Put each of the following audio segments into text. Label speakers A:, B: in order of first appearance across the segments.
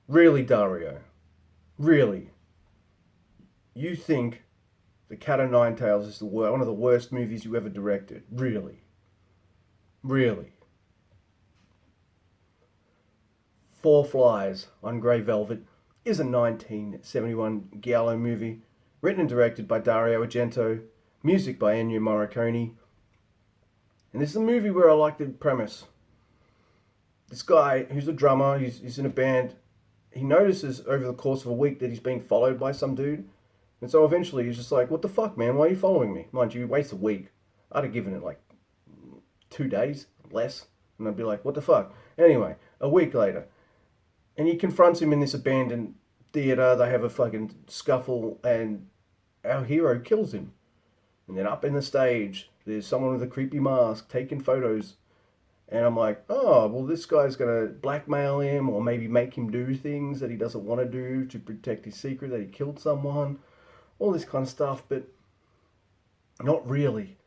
A: Really, Dario? Really? You think The Cat o' Nine Tails is one of the worst movies you ever directed? Really? Really? Four Flies on Grey Velvet is a 1971 giallo movie written and directed by Dario Argento, music by Ennio Morricone. And this is a movie where I like the premise. This guy, who's a drummer, he's in a band, he notices over the course of a week that he's being followed by some dude. And so eventually he's just like, what the fuck, man? Why are you following me? Mind you, he waits a week. I'd have given it like 2 days, less. And I'd be like, what the fuck? Anyway, a week later. And he confronts him in this abandoned theater. They have a fucking scuffle and our hero kills him. And then up in the stage, there's someone with a creepy mask taking photos. And I'm like, oh, well, this guy's going to blackmail him or maybe make him do things that he doesn't want to do to protect his secret that he killed someone. All this kind of stuff, but not really.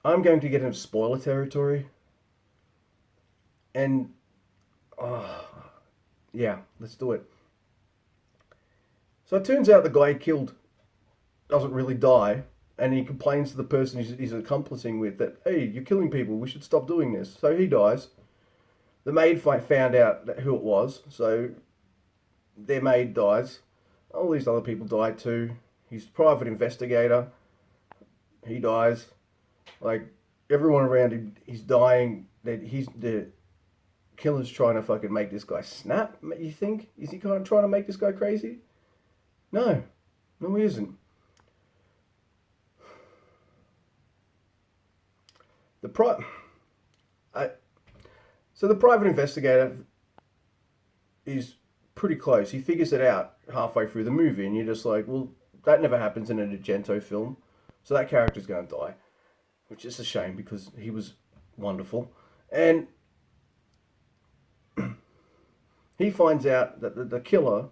A: I'm going to get into spoiler territory. And, oh, yeah, let's do it. So it turns out the guy he killed doesn't really die, and he complains to the person he's accomplishing with that, hey, you're killing people, we should stop doing this. So he dies. The maid found out who it was, so their maid dies. All these other people die too. He's a private investigator. He dies. Like, everyone around him, he's dying. The killer's trying to fucking make this guy snap, you think? Is he kind of trying to make this guy crazy? No. No, he isn't. The pri- I, so the private investigator is pretty close. He figures it out halfway through the movie, and you're just like, well, that never happens in an Argento film, so that character's going to die, which is a shame because he was wonderful. And he finds out that the killer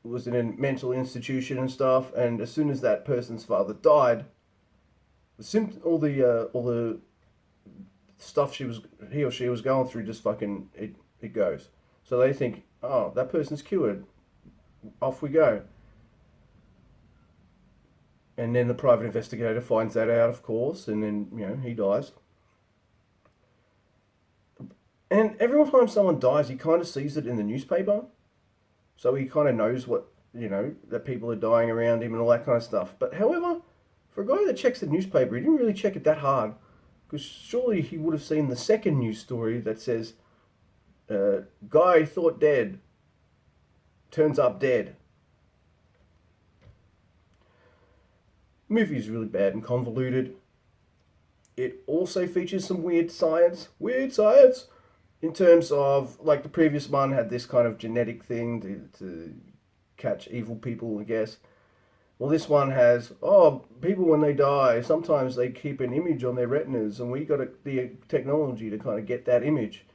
A: was in a mental institution and stuff, and as soon as that person's father died, all the stuff he or she was going through just fucking it goes. So they think, oh, that person's cured. Off we go. And then the private investigator finds that out, of course, and then he dies. And every time someone dies, he kind of sees it in the newspaper, so he kind of knows what that people are dying around him and all that kind of stuff. But however, for a guy that checks the newspaper, he didn't really check it that hard, because surely he would have seen the second news story that says, guy thought dead, turns up dead. The movie is really bad and convoluted. It also features some weird science. Weird science! In terms of, like, the previous one had this kind of genetic thing to catch evil people, I guess. Well, this one has, people when they die, sometimes they keep an image on their retinas, and we got the technology to kind of get that image.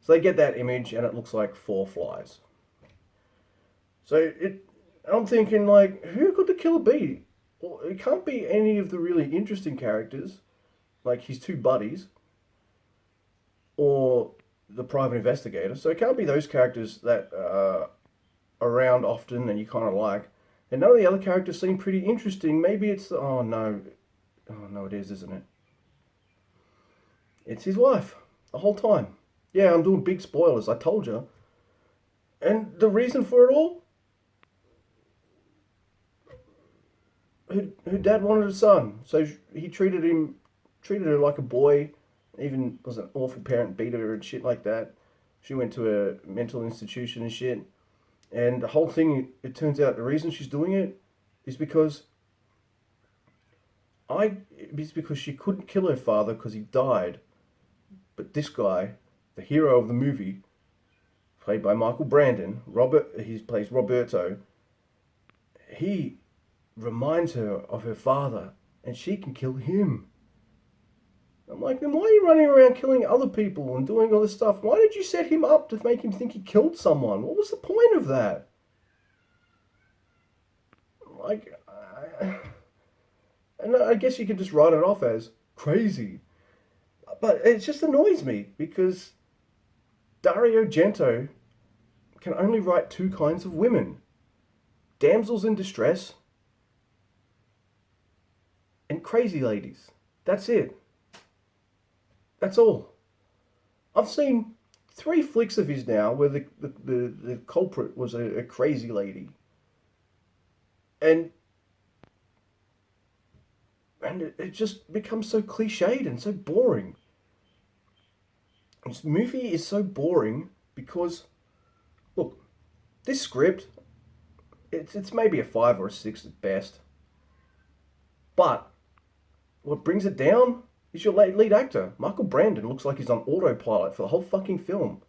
A: So they get that image, and it looks like four flies. So I'm thinking, like, who could the killer be? Well, it can't be any of the really interesting characters, like his two buddies, or the private investigator. So it can't be those characters that are around often and you kind of like. And none of the other characters seem pretty interesting. Maybe it's oh no, it is, isn't it? It's his wife the whole time. Yeah, I'm doing big spoilers. I told you. And the reason for it all, her dad wanted a son, so he treated her like a boy. Even was an awful parent, beat her and shit like that. She went to a mental institution and shit. And the whole thing, it turns out the reason she's doing it is because she couldn't kill her father because he died. But this guy, the hero of the movie, played by Michael Brandon, he plays Roberto. He reminds her of her father, and she can kill him. I'm like, then why are you running around killing other people and doing all this stuff? Why did you set him up to make him think he killed someone? What was the point of that? Like, and I guess you could just write it off as crazy. But it just annoys me because Dario Gento can only write two kinds of women: damsels in distress and crazy ladies. That's it. That's all. I've seen 3 flicks of his now where the culprit was a crazy lady. And it just becomes so cliched and so boring. This movie is so boring because, look, this script, it's maybe a 5 or a 6 at best. But what brings it down is your lead actor. Michael Brandon looks like he's on autopilot for the whole fucking film.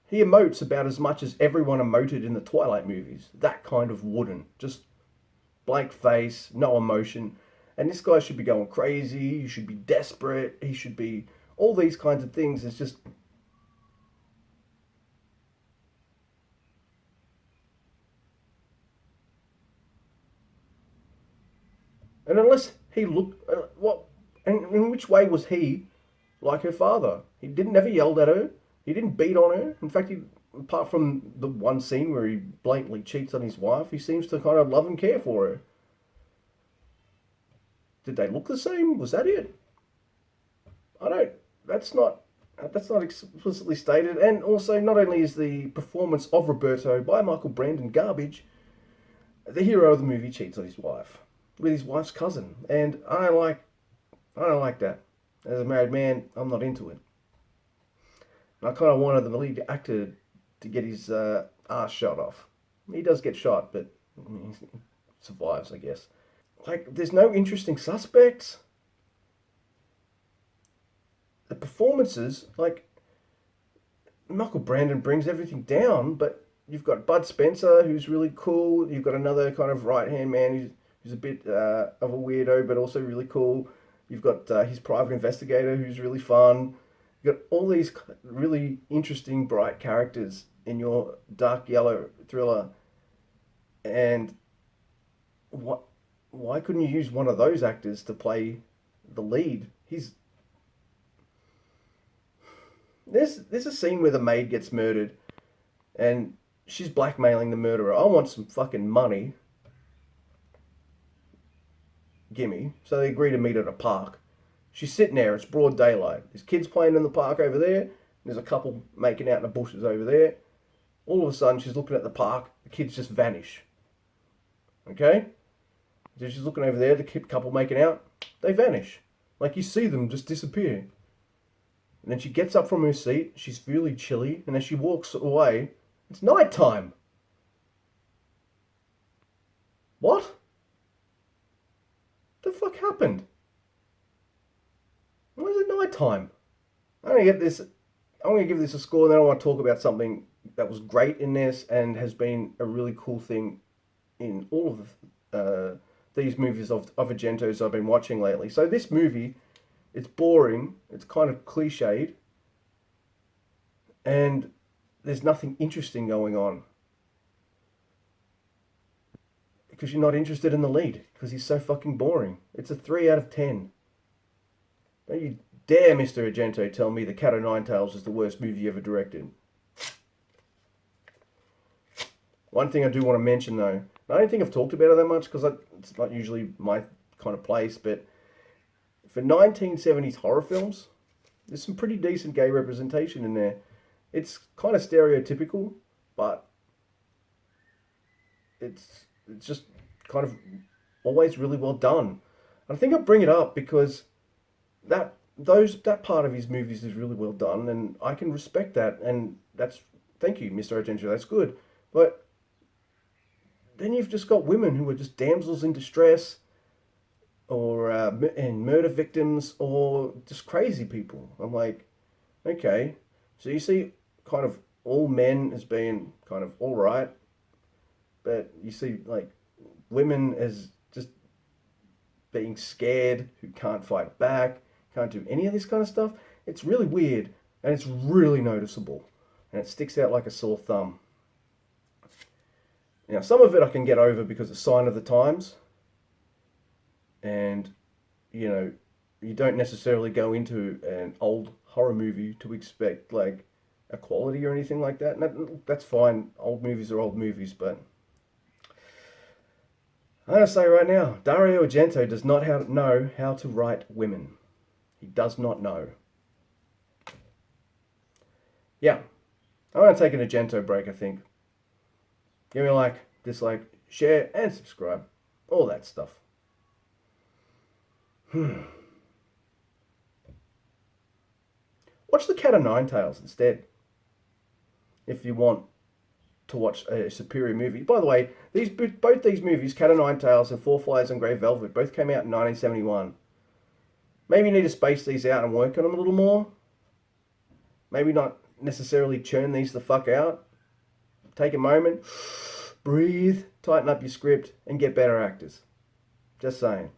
A: He emotes about as much as everyone emoted in the Twilight movies. That kind of wooden. Just blank face, no emotion. And this guy should be going crazy. He should be desperate. He should be all these kinds of things. It's just... And unless he looked... what? And in which way was he like her father? He didn't ever yelled at her. He didn't beat on her. In fact, apart from the one scene where he blatantly cheats on his wife, he seems to kind of love and care for her. Did they look the same? Was that it? I don't... That's not explicitly stated. And also, not only is the performance of Roberto by Michael Brandon garbage, the hero of the movie cheats on his wife with his wife's cousin, and I don't like that. As a married man, I'm not into it. And I kind of wanted the lead actor to get his ass shot off. He does get shot, but he survives, I guess. Like, there's no interesting suspects. The performances, like, Michael Brandon brings everything down, but you've got Bud Spencer, who's really cool. You've got another kind of right-hand man who's a bit of a weirdo, but also really cool. You've got his private investigator, who's really fun. You've got all these really interesting, bright characters in your dark yellow thriller. And why couldn't you use one of those actors to play the lead? There's a scene where the maid gets murdered and she's blackmailing the murderer. I want some fucking money. Gimme. So they agree to meet at a park. She's sitting there, it's broad daylight. There's kids playing in the park over there. There's a couple making out in the bushes over there. All of a sudden, she's looking at the park. The kids just vanish. Okay? So she's looking over there, the couple making out. They vanish. Like, you see them just disappear. And then she gets up from her seat. She's really chilly. And as she walks away, it's night time. What? The fuck happened? Why is it night time? I'm gonna give this a score, and then I want to talk about something that was great in this and has been a really cool thing in all of these movies of Argento's I've been watching lately. So this movie, it's boring, it's kind of cliched, and there's nothing interesting going on. Because you're not interested in the lead, because he's so fucking boring. It's a 3 out of 10. Don't you dare, Mr. Argento, tell me The Cat o' Nine Tails is the worst movie you ever directed. One thing I do want to mention, though, I don't think I've talked about it that much, because it's not usually my kind of place, but for 1970s horror films, there's some pretty decent gay representation in there. It's kind of stereotypical, but it's just kind of always really well done. And I think I bring it up because that part of his movies is really well done, and I can respect that, and thank you, Mr. Argento, that's good. But then you've just got women who are just damsels in distress, or and murder victims, or just crazy people. I'm like, okay, so you see kind of all men as being kind of all right, but you see like women as just being scared, who can't fight back, can't do any of this kind of stuff. It's really weird, and it's really noticeable, and it sticks out like a sore thumb. Now, some of it I can get over because it's a sign of the times, and you don't necessarily go into an old horror movie to expect like equality or anything like that. And that's fine. Old movies are old movies, but I'm going to say right now, Dario Argento does not know how to write women. He does not know. Yeah, I'm going to take an Argento break, I think. Give me a like, dislike, share, and subscribe. All that stuff. Watch The Cat of Nine Tails instead. If you want to watch a superior movie. By the way, both these movies, Cat of Nine Tails and Four Flies on Grey Velvet, both came out in 1971. Maybe you need to space these out and work on them a little more. Maybe not necessarily churn these the fuck out. Take a moment, breathe, tighten up your script, and get better actors. Just saying.